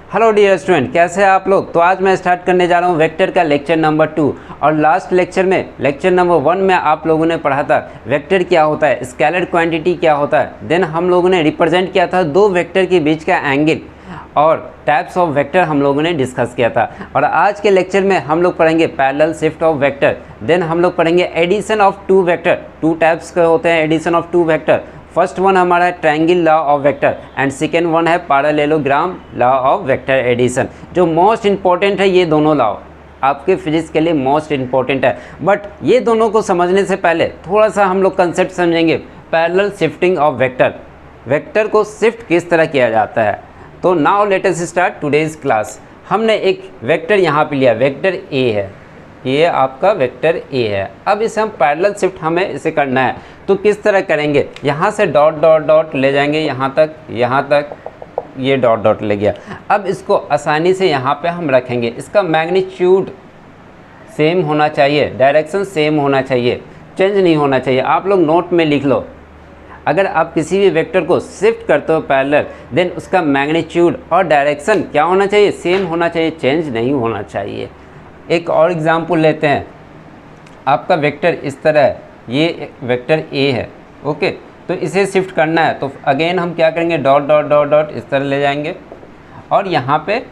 Hello dear student, कैसे हैं आप लोग। तो आज मैं स्टार्ट करने जा रहा हूं वेक्टर का लेक्चर नंबर 2। और लास्ट लेक्चर में लेक्चर नंबर 1 में आप लोगों ने पढ़ा था वेक्टर क्या होता है, स्केलर क्वांटिटी क्या होता है। देन हम लोगों ने रिप्रेजेंट किया था दो वेक्टर के बीच का एंगल और टाइप्स ऑफ वेक्टर हम लोगों ने डिस्कस किया था। और आज के लेक्चर में हम लोग पढ़ेंगे parallel shift of vector. Then हम लोग पढ़ेंगे addition of two vector. Two types के होते हैं addition of two vector. First one हमारा है triangle law of vector and second one है parallelogram law of vector addition. जो मोस्ट इंपॉर्टेंट है, ये दोनों लॉ आपके फिजिक्स के लिए मोस्ट इंपॉर्टेंट है। बट ये दोनों को समझने से पहले थोड़ा सा हम लोग कंसेप्ट समझेंगे parallel shifting of vector. Vector को शिफ्ट किस तरह किया जाता है। तो now let us start today's class. हमने एक वेक्टर यहाँ पे लिया, वेक्टर ए है, ये आपका वेक्टर ए है। अब इसे हम पैरेलल शिफ्ट हमें इसे करना है, तो किस तरह करेंगे। यहाँ से डॉट डॉट डॉट ले जाएंगे यहाँ तक, ये डॉट डॉट ले गया। अब इसको आसानी से यहाँ पे हम रखेंगे। इसका मैग्नीट्यूड सेम होना चाहिए, डायरेक्शन सेम होना चाहिए, चेंज नहीं होना चाहिए। आप लोग नोट में लिख लो, अगर आप किसी भी वेक्टर को शिफ्ट करते हो पैरेलल, देन उसका मैग्नीट्यूड और डायरेक्शन क्या होना चाहिए, सेम होना चाहिए, चेंज नहीं होना चाहिए। एक और एग्जांपल लेते हैं। आपका वेक्टर इस तरह है, ये वेक्टर ए है, ओके। तो इसे शिफ्ट करना है, तो अगेन हम क्या करेंगे, डॉट डॉट डॉट डॉट इस तरह ले जाएंगे और यहाँ पे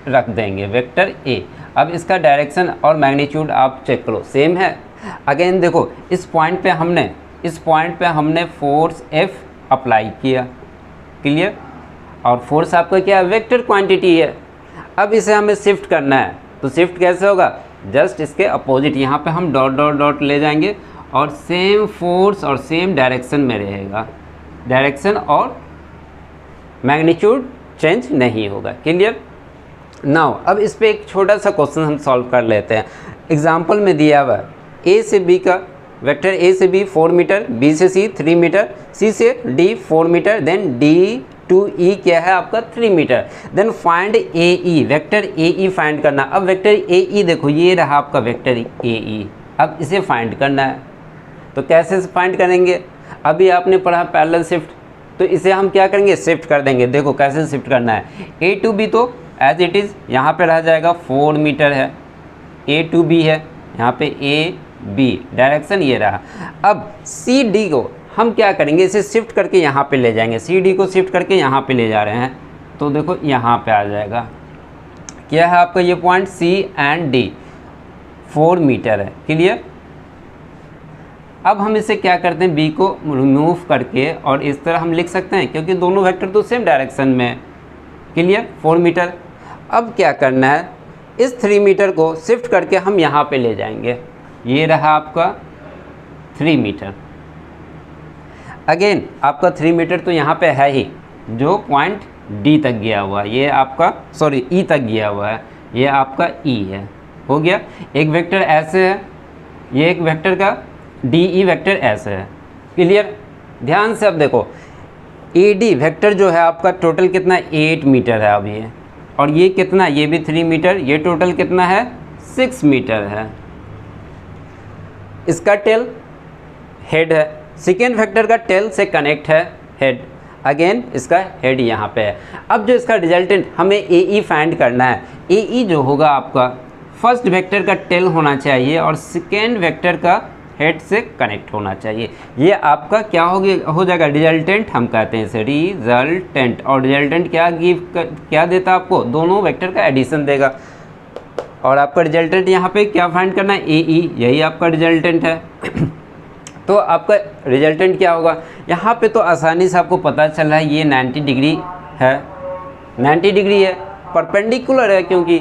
रख देंगे वेक्टर ए। अब इसका डायरेक्शन और मैग्नीट्यूड आप चेक करो, सेम है। अगेन देखो, इस पॉइंट पे हमने फोर्स एफ अप्लाई किया, क्लियर। और फोर्स आपका क्या है, वेक्टर क्वांटिटी है। अब इसे हमें शिफ्ट करना है, तो शिफ्ट कैसे होगा, जस्ट इसके अपोजिट यहाँ पे हम डॉट डॉट डॉट ले जाएंगे और सेम फोर्स और सेम डायरेक्शन में रहेगा, डायरेक्शन और मैग्नीट्यूड चेंज नहीं होगा, क्लियर। नाउ अब इस पे एक छोटा सा क्वेश्चन हम सॉल्व कर लेते हैं। एग्जांपल में दिया हुआ ए से बी का वेक्टर, ए से बी 4 मीटर, बी से सी 3 मीटर, सी से D 4 metre, then D to E क्या है आपका 3 metre. Then find A E, vector A E find करना। अब वेक्टर ए ई देखो, ये रहा आपका वेक्टर ए ई। अब इसे फाइंड करना है, तो कैसे फाइंड करेंगे। अभी आपने पढ़ा पैरेलल शिफ्ट, तो इसे हम क्या करेंगे, शिफ्ट कर देंगे। देखो कैसे शिफ्ट करना है। ए टू बी तो एज इट इज़ यहाँ पे रह जाएगा 4 मीटर है, ए टू बी है, यहाँ पे ए बी, डायरेक्शन ये रहा। अब सी डी को हम क्या करेंगे, इसे शिफ्ट करके यहाँ पे ले जाएंगे। सी डी को शिफ्ट करके यहाँ पे ले जा रहे हैं, तो देखो यहाँ पे आ जाएगा, क्या है आपका ये point C and D 4 metre है, क्लियर। अब हम इसे क्या करते हैं, बी को रिमूव करके और इस तरह हम लिख सकते हैं, क्योंकि दोनों वेक्टर तो सेम डायरेक्शन में है, क्लियर, 4 मीटर। अब क्या करना है, इस 3 मीटर को शिफ्ट करके हम यहाँ पे ले जाएंगे, ये रहा आपका 3 मीटर। अगेन आपका 3 मीटर तो यहाँ पे है ही, जो पॉइंट डी तक गया हुआ है, ये आपका सॉरी ई तक गया हुआ है, ये आपका ई है, हो गया। एक वेक्टर ऐसे है, ये एक वेक्टर का डी ई वेक्टर ऐसे है, क्लियर। ध्यान से अब देखो, ए डी वेक्टर जो है आपका टोटल कितना, 8 मीटर है अब ये, और ये कितना, ये भी 3 मीटर, ये टोटल कितना है, 6 मीटर है। इसका टेल हेड है, सेकेंड वेक्टर का टेल से कनेक्ट है हेड, अगेन इसका हेड यहाँ पे है। अब जो इसका रिजल्टेंट हमें ए ई फाइंड करना है। ए ई जो होगा आपका फर्स्ट वेक्टर का टेल होना चाहिए और सेकेंड वेक्टर का हेड से कनेक्ट होना चाहिए। ये आपका क्या हो जाएगा, रिजल्टेंट हम कहते हैं इसे, रिजल्टेंट। और रिजल्टेंट क्या देता आपको, दोनों वेक्टर का एडिशन देगा। और आपका रिजल्टेंट यहाँ पे क्या फाइंड करना है, ए ई, यही आपका रिजल्टेंट है। तो आपका रिजल्टेंट क्या होगा, यहाँ पे तो आसानी से आपको पता चल रहा है, ये 90 डिग्री है, 90 डिग्री है, परपेंडिकुलर है, क्योंकि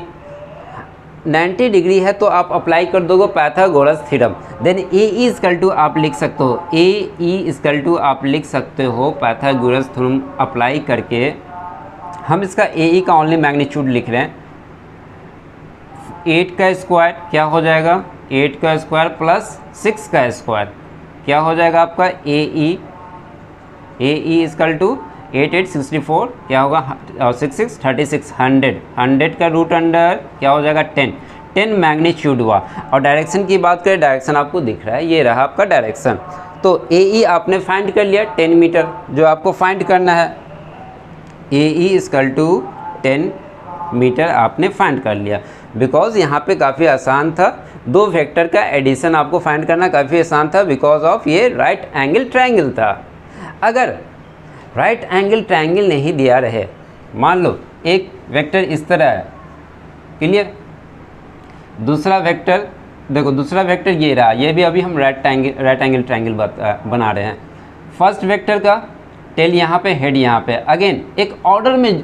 90 डिग्री है तो आप अप्लाई कर दोगे Pythagoras theorem. Then A E equal to आप लिख सकते हो, ए ई इक्वल टू आप लिख सकते हो पाइथागोरस थ्योरम अप्लाई करके। हम इसका ए ई का ओनली मैग्नीट्यूड लिख रहे हैं, 8 का स्क्वायर क्या हो जाएगा, 8 का स्क्वायर प्लस 6 का स्क्वायर क्या हो जाएगा आपका, ए ई इक्वल टू 8 8 64 क्या होगा, और 6 6 36 100, 100 का रूट अंडर क्या हो जाएगा 10 मैग्नीट्यूड हुआ। और डायरेक्शन की बात करें, डायरेक्शन आपको दिख रहा है, ये रहा आपका डायरेक्शन। तो ए ई आपने फाइंड कर लिया 10 मीटर, जो आपको फाइंड करना है ए ई इक्वल टू 10 मीटर आपने फाइंड कर लिया। बिकॉज यहाँ पे काफ़ी आसान था, दो वेक्टर का एडिशन आपको फाइंड करना काफ़ी आसान था, बिकॉज ऑफ ये राइट एंगल ट्रायंगल था। अगर राइट एंगल ट्रायंगल नहीं दिया रहे, मान लो एक वेक्टर इस तरह है, क्लियर, दूसरा वेक्टर देखो, दूसरा वेक्टर ये रहा, ये भी अभी हम राइट एंगल ट्रायंगल बना रहे हैं। फर्स्ट वेक्टर का टेल यहाँ पे, हेड यहाँ पे, अगेन एक ऑर्डर में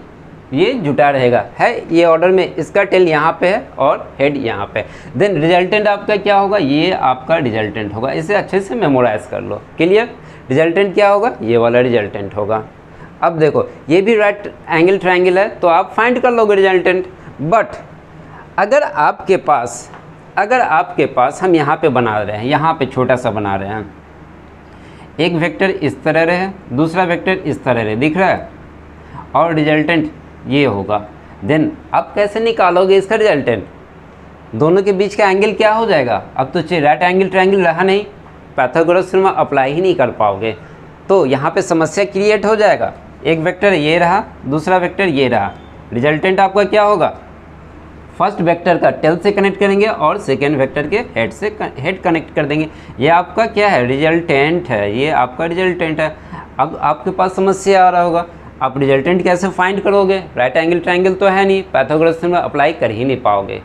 ये जुटा रहेगा, है ये ऑर्डर में, इसका टेल यहाँ पे है और हेड यहाँ पे। देन रिजल्टेंट आपका क्या होगा, ये आपका रिजल्टेंट होगा। इसे अच्छे से मेमोराइज कर लो, क्लियर। रिजल्टेंट क्या होगा, ये वाला रिजल्टेंट होगा। अब देखो ये भी राइट एंगल ट्रायंगल है तो आप फाइंड कर लोगे रिजल्टेंट। बट अगर आपके पास हम यहाँ पे बना रहे हैं, यहाँ पे छोटा सा बना रहे हैं, एक वेक्टर इस तरह रहे, दूसरा वेक्टर इस तरह रहे, दिख रहा है, और रिजल्टेंट ये होगा। देन आप कैसे निकालोगे इसका रिजल्टेंट, दोनों के बीच का एंगल क्या हो जाएगा। अब तो राइट एंगल ट्रायंगल रहा नहीं, पाइथागोरस थ्योरम अप्लाई ही नहीं कर पाओगे, तो यहाँ पे समस्या क्रिएट हो जाएगा। एक वेक्टर ये रहा, दूसरा वेक्टर ये रहा, रिजल्टेंट आपका क्या होगा, फर्स्ट वेक्टर का टेल से कनेक्ट करेंगे और सेकेंड वेक्टर के हेड से हेड कनेक्ट कर देंगे। ये आपका क्या है, रिजल्टेंट है, ये आपका रिजल्टेंट है। अब आपके पास समस्या आ रहा होगा, आप रिजल्टेंट कैसे फाइंड करोगे, राइट एंगल ट्रायंगल तो है नहीं, पाइथागोरस थ्योरम अप्लाई कर ही नहीं पाओगे।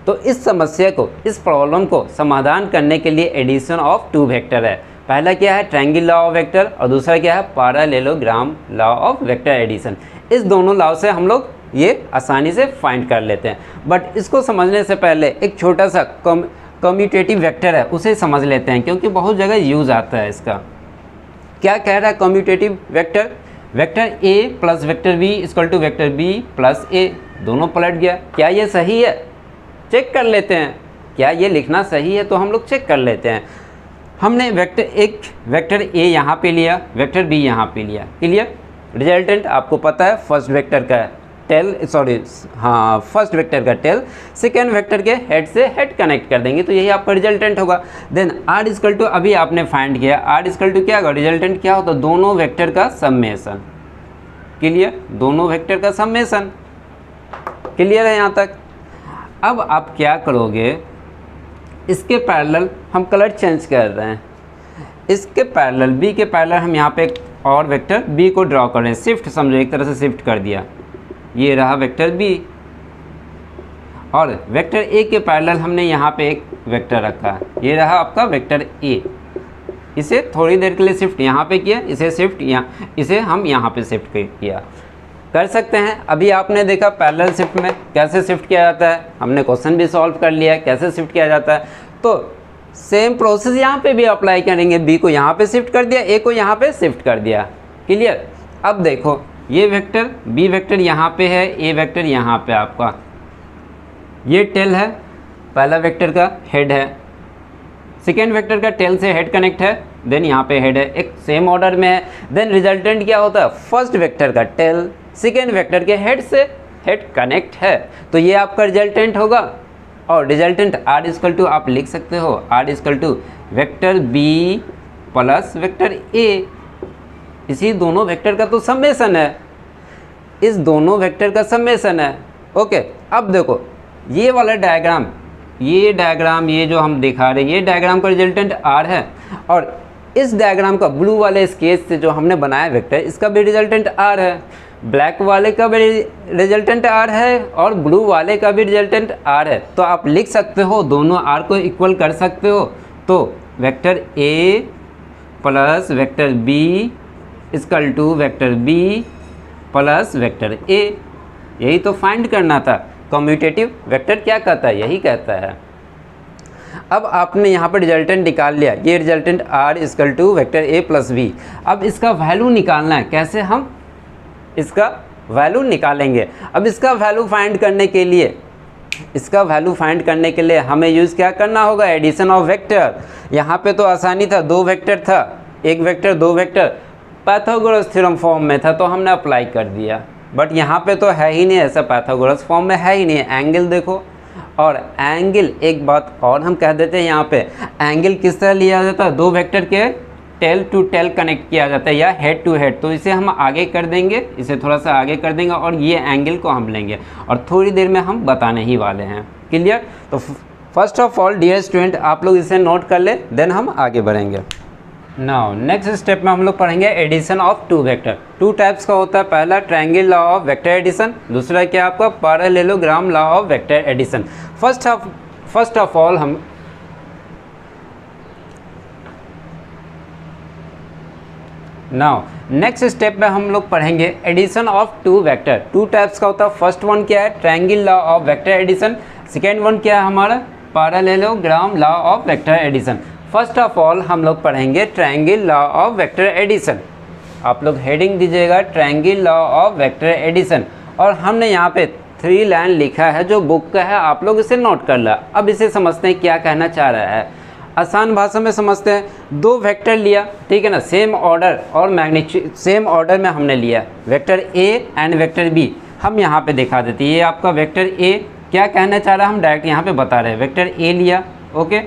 तो इस समस्या को, इस प्रॉब्लम को समाधान करने के लिए एडिशन ऑफ टू वेक्टर है। पहला क्या है, ट्रायंगल लॉ ऑफ वेक्टर, और दूसरा क्या है, parallelogram law of vector addition. इस दोनों लॉ से हम लोग ये आसानी से फाइंड कर लेते हैं। बट इसको समझने से पहले एक छोटा सा कम्यूटेटिव वेक्टर है उसे समझ लेते हैं, क्योंकि बहुत जगह यूज़ आता है इसका। क्या कह रहा है commutative vector, vector A plus vector B equal to vector B plus A, दोनों पलट गया। क्या ये सही है, चेक कर लेते हैं, क्या ये लिखना सही है, तो हम लोग चेक कर लेते हैं। हमने वेक्टर ए यहाँ पे लिया, वेक्टर बी यहाँ पे लिया, क्लियर। रिजल्टेंट आपको पता है, फर्स्ट वेक्टर का टेल, फर्स्ट वेक्टर का टेल सेकेंड वेक्टर के हेड से हेड कनेक्ट कर देंगे, तो यही आपका रिजल्टेंट होगा। देन आर इक्वल टू, अभी आपने फाइंड किया, आर इक्वल टू क्या होगा, रिजल्टेंट क्या होता है, दोनों वेक्टर का समेशन, क्लियर, दोनों वेक्टर का समेशन, क्लियर है यहाँ तक। अब आप क्या करोगे, इसके पैरेलल हम कलर चेंज कर रहे हैं, इसके पैरेलल बी के पैरेलल हम यहाँ पे एक और वेक्टर बी को ड्रॉ कर रहे हैं, शिफ्ट समझो, एक तरह से शिफ्ट कर दिया, ये रहा वेक्टर बी, और वेक्टर ए के पैरेलल हमने यहाँ पे एक वेक्टर रखा, ये रहा आपका वेक्टर ए। इसे थोड़ी देर के लिए शिफ्ट यहाँ पे किया, इसे शिफ्ट यहाँ, इसे हम यहाँ पे शिफ्ट किया, कर सकते हैं। अभी आपने देखा पैरेलल शिफ्ट में कैसे शिफ्ट किया जाता है, हमने क्वेश्चन भी सॉल्व कर लिया है कैसे शिफ्ट किया जाता है। तो सेम प्रोसेस यहाँ पे भी अप्लाई करेंगे, बी को यहाँ पे शिफ्ट कर दिया, ए को यहाँ पे शिफ्ट कर दिया, क्लियर। अब देखो ये वेक्टर बी वेक्टर यहाँ पे है, ए वेक्टर यहाँ पे आपका, ये टेल है, पहला वेक्टर का हेड है, सेकेंड वेक्टर का टेल से हेड कनेक्ट है, देन यहाँ पे हेड है, एक सेम ऑर्डर में है। देन रिजल्टेंट क्या होता है, फर्स्ट वेक्टर का टेल सेकेंड वेक्टर के हेड से हेड कनेक्ट है, तो ये आपका रिजल्टेंट होगा। और रिजल्टेंट आर इक्वल टू आप लिख सकते हो, R equal to vector B plus vector A, इसी दोनों वेक्टर का तो समेशन है, इस दोनों वेक्टर का समेशन है। ओके, अब देखो ये वाला डायग्राम, ये जो हम दिखा रहे हैं, ये डायग्राम का रिजल्टेंट आर है, और इस डायग्राम का ब्लू वाले स्केच से जो हमने बनाया वेक्टर, इसका भी रिजल्टेंट आर है, ब्लैक वाले का भी रिजल्टेंट आर है, और ब्लू वाले का भी रिजल्टेंट आर है। तो आप लिख सकते हो, दोनों आर को इक्वल कर सकते हो, तो vector A plus vector B equal to vector B plus vector A, यही तो फाइंड करना था। कम्यूटेटिव वेक्टर क्या कहता है, यही कहता है। अब आपने यहाँ पर रिजल्टेंट निकाल लिया, ये resultant R equal to vector A plus B. अब इसका वैल्यू निकालना है, कैसे हम इसका वैल्यू निकालेंगे। अब इसका वैल्यू फाइंड करने के लिए हमें यूज़ क्या करना होगा, एडिशन ऑफ वेक्टर। यहाँ पे तो आसानी था, दो वेक्टर था, एक वेक्टर दो वेक्टर, पाइथागोरस थ्योरम फॉर्म में था तो हमने अप्लाई कर दिया। बट यहाँ पे तो है ही नहीं, ऐसा पाइथागोरस फॉर्म में है ही नहीं। एंगल देखो, और एंगल एक बात और हम कह देते हैं यहाँ पे, एंगल किस तरह लिया जाता है, दो वेक्टर के टेल टू टेल कनेक्ट किया जाता है या हेड टू हेड, तो इसे हम आगे कर देंगे, इसे थोड़ा सा आगे कर देंगे और ये एंगल को हम लेंगे और थोड़ी देर में हम बताने ही वाले हैं। क्लियर? तो first of all dear student, आप लोग इसे नोट कर ले, देन हम आगे बढ़ेंगे। नाउ नेक्स्ट स्टेप में हम लोग पढ़ेंगे addition of two vector. Two types का होता है, पहला triangle law of vector addition, दूसरा क्या आपका parallelogram law of vector addition. First of all हम नाउ नेक्स्ट स्टेप में हम लोग पढ़ेंगे addition of two vector. Two types का होता है, फर्स्ट वन क्या है triangle law of vector addition, second one क्या है हमारा parallelogram law of vector addition. First of all हम लोग पढ़ेंगे triangle law of vector addition. आप लोग हेडिंग दीजिएगा triangle law of vector addition, और हमने यहाँ पे 3 लाइन लिखा है जो बुक का है, आप लोग इसे नोट कर ला। अब इसे समझते हैं क्या कहना चाह रहा है, आसान भाषा में समझते हैं। 2 वेक्टर लिया, ठीक है ना, सेम ऑर्डर और मैग्नीट्यूड सेम ऑर्डर में हमने लिया, vector A and vector B. हम यहाँ पे दिखा देते हैं, ये आपका वेक्टर ए क्या कहना चाह रहा है हम डायरेक्ट यहाँ पे बता रहे हैं। वेक्टर ए लिया, ओके,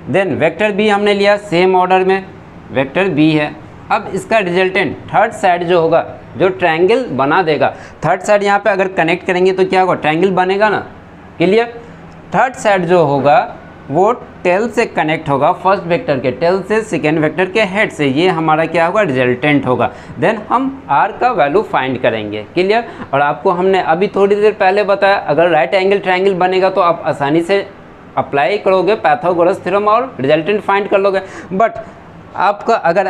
देन वेक्टर बी हमने लिया, सेम ऑर्डर में वेक्टर बी है। अब इसका रिजल्टेंट थर्ड साइड जो होगा, जो ट्रायंगल बना देगा, थर्ड साइड यहाँ पे अगर कनेक्ट करेंगे तो क्या होगा, ट्रायंगल बनेगा ना। क्लियर? थर्ड साइड जो होगा वो टेल से कनेक्ट होगा फर्स्ट वेक्टर के, टेल से सेकेंड वेक्टर के हेड से, ये हमारा क्या होगा, रिजल्टेंट होगा। देन हम आर का वैल्यू फाइंड करेंगे। क्लियर? और आपको हमने अभी थोड़ी देर पहले बताया, अगर राइट एंगल ट्रायंगल बनेगा तो आप आसानी से अप्लाई करोगे पाइथागोरस थ्योरम और रिजल्टेंट फाइंड कर लोगे। बट आपका अगर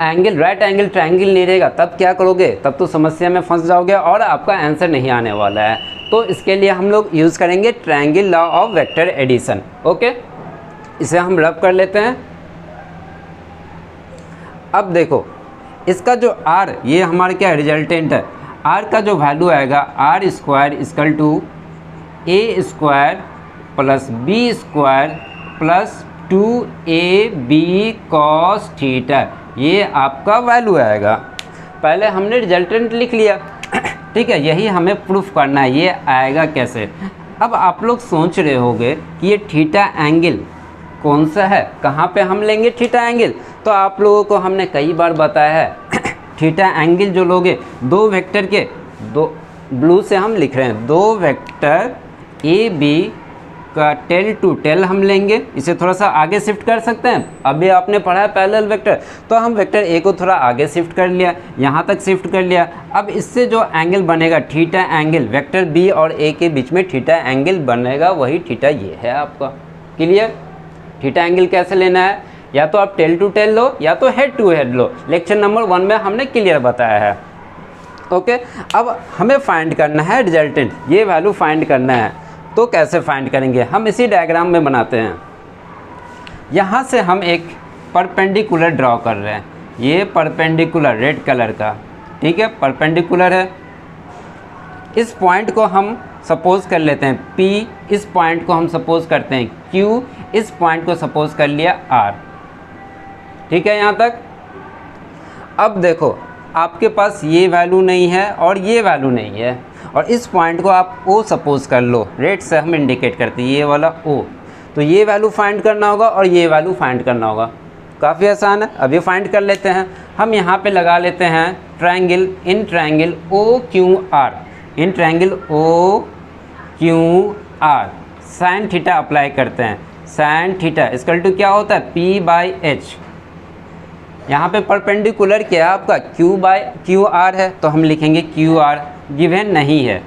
एंगल राइट एंगल ट्रायंगल नहीं रहेगा तब क्या करोगे, तब तो समस्या में फंस जाओगे और आपका आंसर नहीं आने वाला है। तो इसके लिए हम लोग यूज़ करेंगे triangle law of vector addition. Okay, इसे हम रब कर लेते हैं। अब देखो इसका जो आर, ये हमारा क्या रिजल्टेंट है, आर का जो वैल्यू आएगा R square equal to A square plus B square plus 2ab cos theta, ये आपका वैल्यू आएगा। पहले हमने रिजल्टेंट लिख लिया, ठीक है, यही हमें प्रूफ करना है ये आएगा कैसे। अब आप लोग सोच रहे होंगे कि ये थीटा एंगल कौन सा है, कहाँ पे हम लेंगे थीटा एंगल। तो आप लोगों को हमने कई बार बताया है थीटा एंगल जो लोगे 2 वेक्टर के, 2 ब्लू से हम लिख रहे हैं, 2 वेक्टर ए बी का टेल टू टेल हम लेंगे। इसे थोड़ा सा आगे शिफ्ट कर सकते हैं, अभी आपने पढ़ा है पैरेलल वेक्टर, तो हम वेक्टर ए को थोड़ा आगे शिफ्ट कर लिया, यहाँ तक शिफ्ट कर लिया। अब इससे जो एंगल बनेगा थीटा एंगल, वेक्टर बी और ए के बीच में थीटा एंगल बनेगा, वही थीटा ये है आपका। क्लियर? थीटा एंगल कैसे लेना है, या तो आप टेल टू टेल लो या तो हेड टू हेड लो, लेक्चर नंबर 1 में हमने क्लियर बताया है। ओके, अब हमें फाइंड करना है रिजल्टेंट, ये वैल्यू फाइंड करना है। तो कैसे फाइंड करेंगे, हम इसी डायग्राम में बनाते हैं। यहाँ से हम एक परपेंडिकुलर ड्रॉ कर रहे हैं, ये परपेंडिकुलर रेड कलर का, ठीक है, परपेंडिकुलर है। इस पॉइंट को हम सपोज कर लेते हैं P, इस पॉइंट को हम सपोज करते हैं Q, इस पॉइंट को सपोज कर लिया R। ठीक है यहाँ तक? अब देखो आपके पास ये वैल्यू नहीं है और ये वैल्यू नहीं है, और इस पॉइंट को आप O सपोज कर लो, रेड से हम इंडिकेट करते हैं ये वाला O। तो ये वैल्यू फाइंड करना होगा और ये वैल्यू फाइंड करना होगा, काफ़ी आसान है। अभी फाइंड कर लेते हैं, हम यहाँ पे लगा लेते हैं triangle, in triangle OQR, in triangle OQR sine theta apply करते हैं। साइन थीटा इक्वल टू क्या होता है, P/H। यहाँ पे परपेंडिकुलर क्या है आपका, QR है, तो हम लिखेंगे QR, गिवन नहीं है।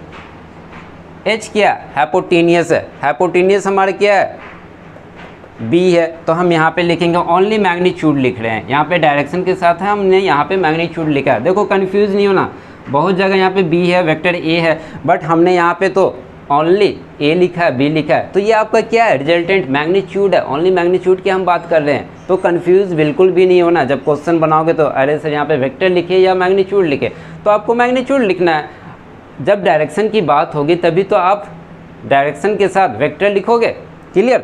H क्या, हाइपोटेनियस है, हाइपोटेनियस हमारा क्या है, B है, तो हम यहाँ पे लिखेंगे ओनली मैग्नीट्यूड लिख रहे हैं, यहाँ पे डायरेक्शन के साथ है, हमने यहाँ पे मैग्नीट्यूड लिखा है। देखो कंफ्यूज नहीं होना, बहुत जगह यहाँ पे B है, वेक्टर A है, बट हमने यहाँ पे तो ओनली A लिखा है, B लिखा है, तो ये आपका क्या है, रिजल्टेंट मैग्नीट्यूड है, ओनली मैग्नीट्यूड की हम बात कर रहे हैं। तो कंफ्यूज बिल्कुल भी नहीं होना, जब क्वेश्चन बनाओगे तो अरे सर यहाँ पे वेक्टर लिखे या मैग्नीट्यूड लिखे, तो आपको मैग्नीट्यूड लिखना है। जब डायरेक्शन की बात होगी तभी तो आप डायरेक्शन के साथ वेक्टर लिखोगे। क्लियर?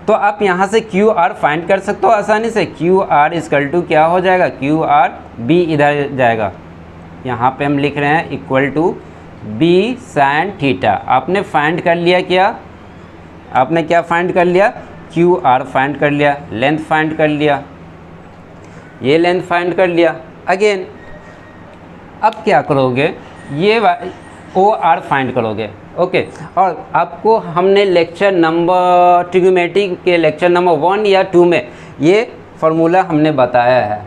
तो आप यहाँ से QR फाइंड कर सकते हो आसानी से। QR इक्वल टू क्या हो जाएगा, QR B इधर जाएगा, यहाँ पे हम लिख रहे हैं equal to B sine theta. आपने फाइंड कर लिया क्या, आपने क्या फाइंड कर लिया, QR फाइंड कर लिया, लेंथ फाइंड कर लिया, ये लेंथ फाइंड कर लिया। अगेन अब क्या करोगे, ये ओ आर फाइंड करोगे। ओके, और आपको हमने लेक्चर नंबर ट्रिग्नोमेट्री के लेक्चर नंबर 1 या 2 में ये फार्मूला हमने बताया है,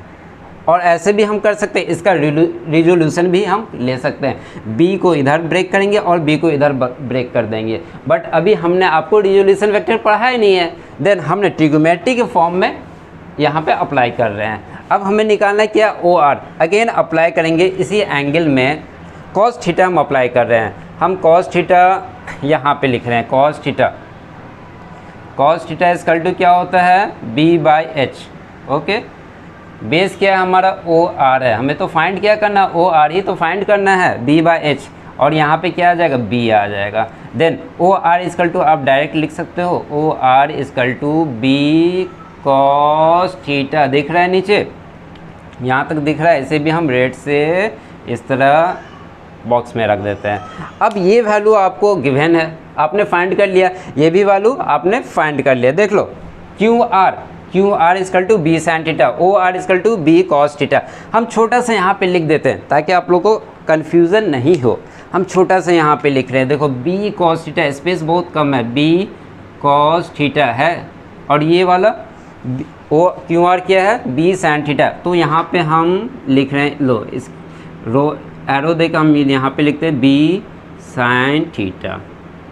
और ऐसे भी हम कर सकते हैं, इसका रिजोल्यूशन भी हम ले सकते हैं। बी को इधर ब्रेक करेंगे और बी को इधर ब्रेक कर देंगे, बट अभी हमने आपको रिजोल्यूशन वेक्टर पढ़ा ही नहीं है, देन हमने ट्रिग्नोमेट्री के फॉर्म में यहाँ पे अप्लाई कर रहे हैं। अब हमें निकालना है क्या, ओ आर। अगेन अप्लाई करेंगे इसी एंगल में, कॉस थीटा हम अप्लाई कर रहे हैं। हम कॉस थीटा यहाँ पे लिख रहे हैं, कॉस थीटा इक्वल टू क्या होता है, B by H. Okay, base क्या है हमारा, ओ आर है, हमें तो फाइंड क्या करना, ओ आर ही तो फाइंड करना है, बी बाई एच, और यहाँ पे क्या आ जाएगा, बी आ जाएगा। Then O R equal to आप डायरेक्ट लिख सकते हो, O R equal to B cos theta. दिख रहा है नीचे, यहाँ तक दिख रहा है, इसे भी हम रेड से इस तरह बॉक्स में रख देते हैं। अब ये वैल्यू आपको गिवन है, आपने फाइंड कर लिया, ये भी वैल्यू आपने फाइंड कर लिया। देख लो, Q R equal to B sine theta, O R equal to B cos theta. हम छोटा सा यहाँ पे लिख देते हैं ताकि आप लोगों को कन्फ्यूज़न नहीं हो। हम छोटा सा यहाँ पे लिख रहे हैं, देखो बी कॉस थीटा, स्पेस बहुत कम है, बी कॉस थीटा है, और ये वाला ओ क्यू आर क्या है, बी साइन थीटा। तो यहाँ पे हम लिख रहे हैं, लो इस रो एरो देकर हम यहाँ पे लिखते हैं बी साइन थीटा।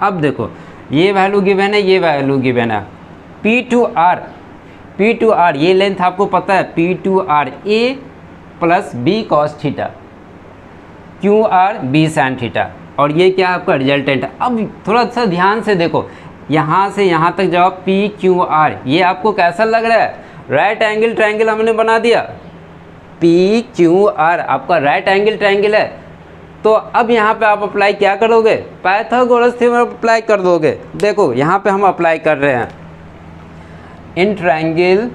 अब देखो ये वैल्यू गिवन है, ये वैल्यू गिवन है, पी टू आर ये लेंथ आपको पता है, P to R A plus B cos theta, Q R B sine theta, और ये क्या आपका रिजल्टेंट है। अब थोड़ा सा ध्यान से देखो, यहाँ से यहाँ तक जाओ, पी क्यू आर, ये आपको कैसा लग रहा है, राइट एंगल ट्रायंगल हमने बना दिया। पी क्यू आर आपका राइट एंगल ट्रायंगल है, तो अब यहाँ पे आप अप्लाई क्या करोगे, पाइथागोरस थ्योरम अप्लाई कर दोगे। देखो यहाँ पे हम अप्लाई कर रहे हैं, in triangle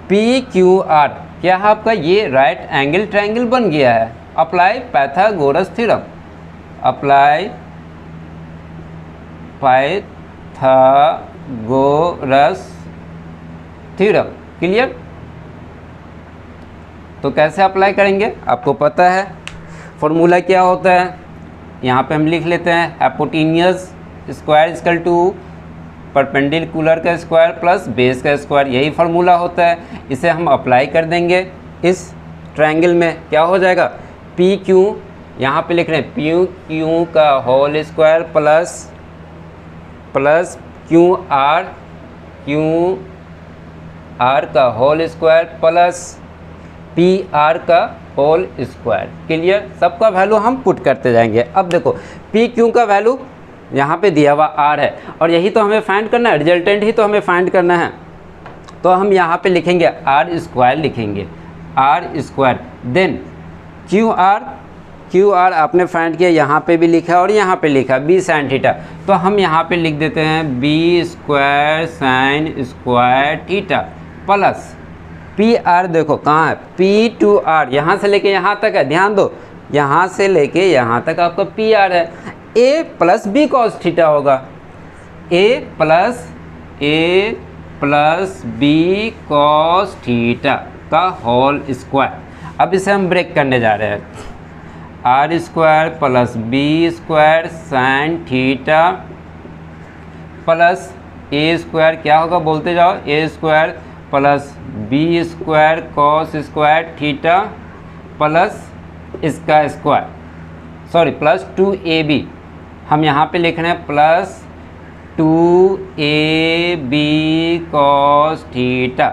P Q R क्या है आपका, ये राइट एंगल ट्रायंगल बन गया है। Apply Pythagoras theorem, apply Pythagoras theorem. Clear? तो कैसे अप्लाई करेंगे आपको पता है, फॉर्मूला क्या होता है, यहाँ पे हम लिख लेते हैं, hypotenuse square equal to perpendicular का स्क्वायर प्लस बेस का स्क्वायर, यही फार्मूला होता है। इसे हम अप्लाई कर देंगे इस ट्रायंगल में, क्या हो जाएगा, पी क्यू, यहाँ पे लिख रहे हैं पी क्यू का whole square plus Q R का whole square plus P R का होल स्क्वायर। क्लियर? सबका वैल्यू हम पुट करते जाएंगे। अब देखो पी क्यू का वैल्यू यहाँ पे दिया हुआ आर है, और यही तो हमें फाइंड करना है, रिजल्टेंट ही तो हमें फाइंड करना है। तो हम यहाँ पे लिखेंगे आर स्क्वायर, लिखेंगे R square, then Q R आपने फाइंड किया, यहाँ पे भी लिखा और यहाँ पे लिखा बी साइन थीटा, तो हम यहाँ पे लिख देते हैं B square sine square theta plus P R. देखो कहाँ है, पी टू आर, यहाँ से लेके यहाँ तक है, ध्यान दो, यहाँ से लेके यहाँ तक आपका पी आर है, A plus B cos theta होगा, A plus B cos theta का होल स्क्वायर। अब इसे हम ब्रेक करने जा रहे हैं, R square plus B square sine theta plus A square, क्या होगा बोलते जाओ, A square plus B square cos square theta plus इसका स्क्वायर, सॉरी प्लस 2ab, हम यहाँ पे लिख रहे हैं प्लस 2ab कॉस थीटा।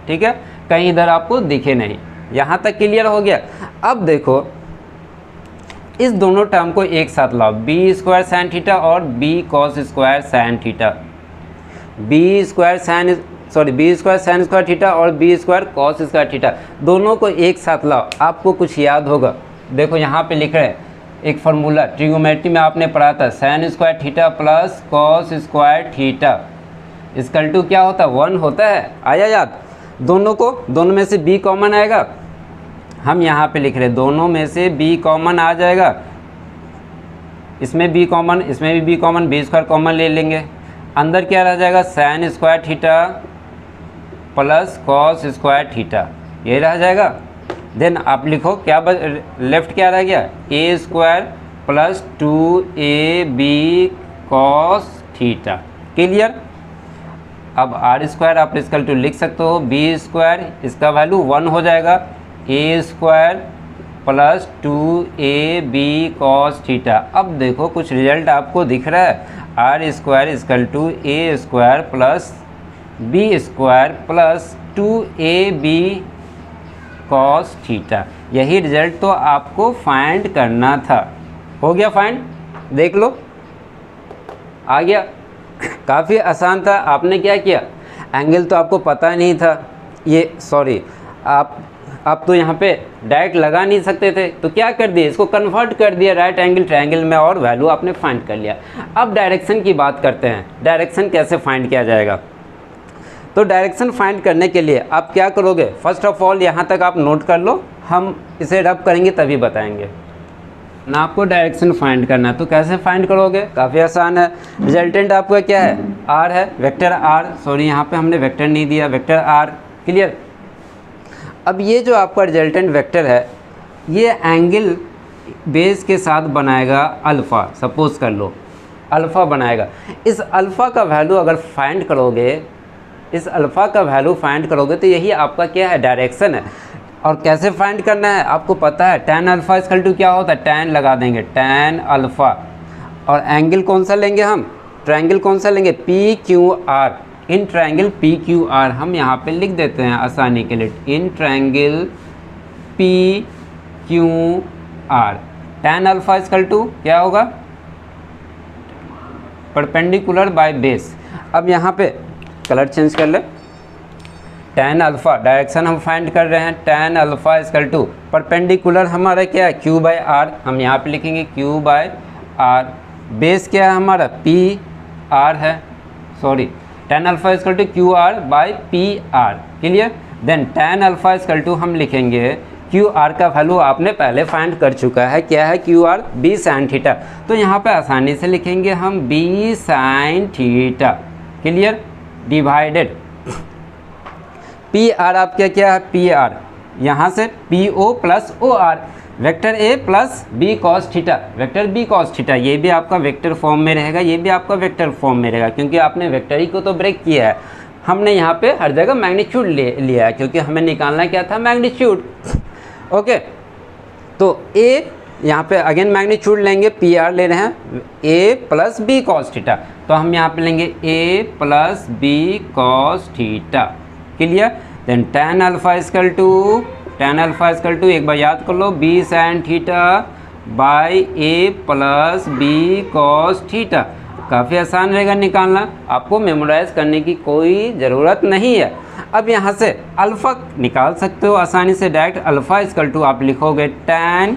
ठीक है, कहीं इधर आपको दिखे नहीं, यहाँ तक क्लियर हो गया। अब देखो इस दोनों टर्म को एक साथ लाओ, बी स्क्वायर साइन थीटा और B cos square sine theta, B square sine square theta और B square cos square theta, दोनों को एक साथ लाओ, आपको कुछ याद होगा। देखो यहाँ पे लिख रहे हैं एक फार्मूला, ट्रिग्नोमेट्री में आपने पढ़ा था, sine square theta plus cos square theta equal to क्या होता है, 1 होता है। आया याद? दोनों में से b कॉमन आएगा, हम यहाँ पे लिख रहे हैं दोनों में से b कॉमन आ जाएगा, इसमें b कॉमन, इसमें भी b common, B square common ले लेंगे, अंदर क्या रह जाएगा, sine square theta plus cos square theta. ये रह जाएगा। देन आप लिखो क्या लेफ्ट क्या रह गया, a square plus 2ab cos theta. Clear. अब आर स्क्वायर आप इसकल टू लिख सकते हो बी स्क्वायर, इसका वैल्यू 1 हो जाएगा, a square plus 2ab cos theta. अब देखो कुछ रिजल्ट आपको दिख रहा है, r square is equal to A square plus B square plus 2ab cos theta. यही रिजल्ट तो आपको फाइंड करना था। हो गया फाइंड, देख लो आ गया। काफ़ी आसान था। आपने क्या किया, एंगल तो आपको पता नहीं था, ये सॉरी आप तो यहाँ पे डायरेक्ट लगा नहीं सकते थे, तो क्या कर दिए, इसको कन्वर्ट कर दिया राइट एंगल ट्रायंगल में और वैल्यू आपने फाइंड कर लिया। अब डायरेक्शन की बात करते हैं, डायरेक्शन कैसे फाइंड किया जाएगा। तो डायरेक्शन फाइंड करने के लिए आप क्या करोगे, फर्स्ट ऑफ ऑल यहाँ तक आप नोट कर लो, हम इसे रब करेंगे तभी बताएंगे ना। आपको डायरेक्शन फाइंड करना है तो कैसे फाइंड करोगे, काफ़ी आसान है। रिजल्टेंट आपका क्या है, आर है, वेक्टर आर, सॉरी यहाँ पे हमने वेक्टर नहीं दिया, वेक्टर आर। क्लियर। अब ये जो आपका रिजल्टेंट वेक्टर है ये एंगल बेस के साथ बनाएगा अल्फ़ा, सपोज कर लो अल्फ़ा बनाएगा। इस अल्फ़ा का वैल्यू अगर फाइंड करोगे, इस अल्फ़ा का वैल्यू फाइंड करोगे तो यही आपका क्या है, डायरेक्शन है। और कैसे फाइंड करना है आपको पता है, tan अल्फ़ा इक्वल टू क्या होता है, tan लगा देंगे, tan अल्फ़ा। और एंगल कौन सा लेंगे हम, ट्रायंगल कौन सा लेंगे, PQR। इन ट्रायंगल PQR हम यहाँ पे लिख देते हैं आसानी के लिए, in triangle PQR। tan alpha equal to क्या होगा, परपेंडिकुलर बाय बेस। अब यहाँ पे कलर चेंज कर ले, tan अल्फ़ा डायरेक्शन हम फाइंड कर रहे हैं, tan alpha equal to perpendicular हमारा क्या है, Q बाई आर, हम यहाँ पे लिखेंगे Q बाई आर। बेस क्या है हमारा, PR है, sorry tan alpha equal to QR by PR। Clear. Then tan alpha equal to हम लिखेंगे QR का वैल्यू आपने पहले फाइंड कर चुका है, क्या है QR, B sin थीटा। तो यहाँ पे आसानी से लिखेंगे हम B sin theta. Clear. Divided PR आपका क्या है, PR यहाँ से PO plus OR, vector A plus B cos theta, vector B cos theta. ये भी आपका वेक्टर फॉर्म में रहेगा, ये भी आपका वेक्टर फॉर्म में रहेगा, क्योंकि आपने वेक्टर ही को तो ब्रेक किया है। हमने यहाँ पे हर जगह मैग्नीट्यूड लिया है, क्योंकि हमें निकालना क्या था, मैग्नीट्यूड। ओके, तो A यहाँ पे अगेन मैग्नीट्यूड लेंगे, PR ले रहे हैं, A plus B cos theta, तो हम यहाँ पे लेंगे A plus B cos theta. Clear. Then tan alpha equal to एक बार याद कर लो, B sin theta by A plus B cos theta. काफ़ी आसान रहेगा निकालना, आपको मेमोराइज करने की कोई ज़रूरत नहीं है। अब यहाँ से अल्फ़ा निकाल सकते हो आसानी से, डायरेक्ट अल्फ़ा इक्वल टू आप लिखोगे tan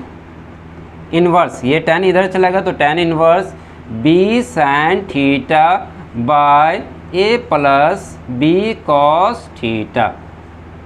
इन्वर्स, ये tan इधर चलेगा तो tan inverse B sin theta by A plus B cos theta.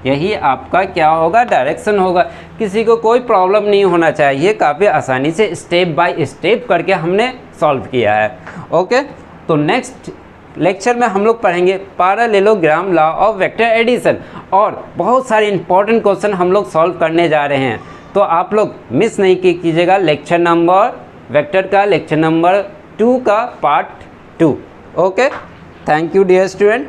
यही आपका क्या होगा, डायरेक्शन होगा। किसी को कोई प्रॉब्लम नहीं होना चाहिए, काफ़ी आसानी से स्टेप बाय स्टेप करके हमने सॉल्व किया है। ओके, तो नेक्स्ट लेक्चर में हम लोग पढ़ेंगे parallelogram law of vector addition, और बहुत सारे इंपॉर्टेंट क्वेश्चन हम लोग सॉल्व करने जा रहे हैं। तो आप लोग मिस नहीं कीजिएगा लेक्चर नंबर वेक्टर का, लेक्चर नंबर 2 का part 2। Okay, thank you dear student.